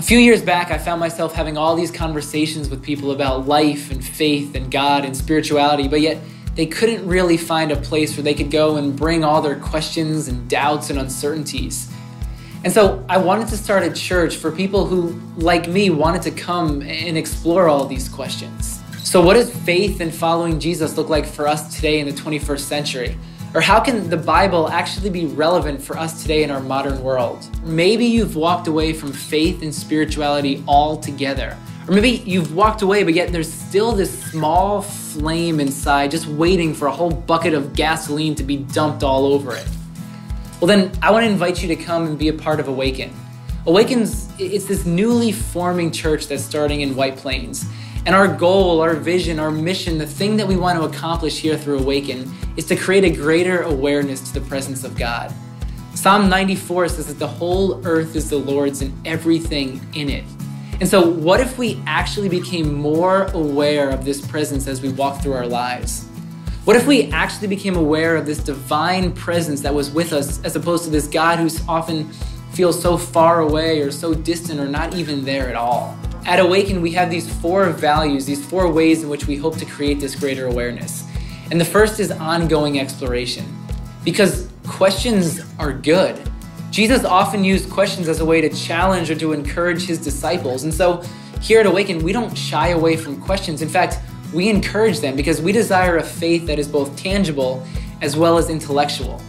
few years back, I found myself having all these conversations with people about life and faith and God and spirituality, but yet they couldn't really find a place where they could go and bring all their questions and doubts and uncertainties. And so I wanted to start a church for people who, like me, wanted to come and explore all these questions. So what does faith and following Jesus look like for us today in the 21st century? Or how can the Bible actually be relevant for us today in our modern world? Maybe you've walked away from faith and spirituality altogether. Or maybe you've walked away, but yet there's still this small flame inside just waiting for a whole bucket of gasoline to be dumped all over it. Well then, I want to invite you to come and be a part of Awaken. It's this newly forming church that's starting in White Plains. And our goal, our vision, our mission, the thing that we want to accomplish here through Awaken is to create a greater awareness to the presence of God. Psalm 94 says that the whole earth is the Lord's and everything in it. And so what if we actually became more aware of this presence as we walk through our lives? What if we actually became aware of this divine presence that was with us as opposed to this God who often feels so far away or so distant or not even there at all? At Awaken, we have these 4 values, these 4 ways in which we hope to create this greater awareness. And the first is ongoing exploration, because questions are good. Jesus often used questions as a way to challenge or to encourage his disciples. And so here at Awaken, we don't shy away from questions. In fact, we encourage them because we desire a faith that is both tangible as well as intellectual.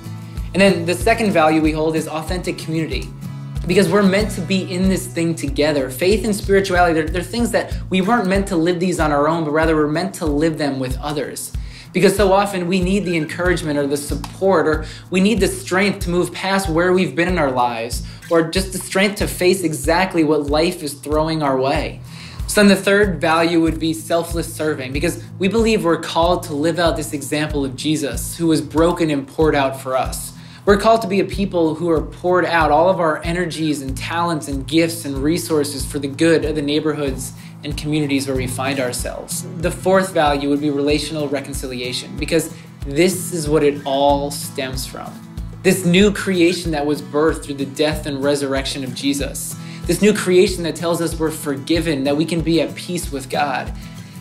And then the second value we hold is authentic community, because we're meant to be in this thing together. Faith and spirituality, they're things that we weren't meant to live these on our own, but rather we're meant to live them with others. Because so often we need the encouragement or the support, or we need the strength to move past where we've been in our lives, or just the strength to face exactly what life is throwing our way. So then the third value would be selfless serving, because we believe we're called to live out this example of Jesus who was broken and poured out for us. We're called to be a people who are poured out all of our energies and talents and gifts and resources for the good of the neighborhoods and communities where we find ourselves. The fourth value would be relational reconciliation, because this is what it all stems from. This new creation that was birthed through the death and resurrection of Jesus. This new creation that tells us we're forgiven, that we can be at peace with God.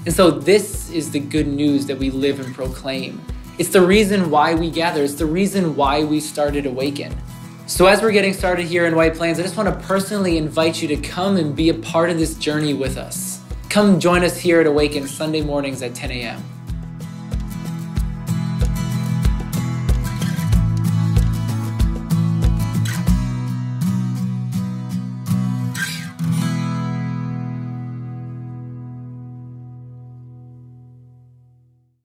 And so this is the good news that we live and proclaim. It's the reason why we gather. It's the reason why we started Awaken. So as we're getting started here in White Plains, I just want to personally invite you to come and be a part of this journey with us. Come join us here at Awaken Sunday mornings at 10 a.m.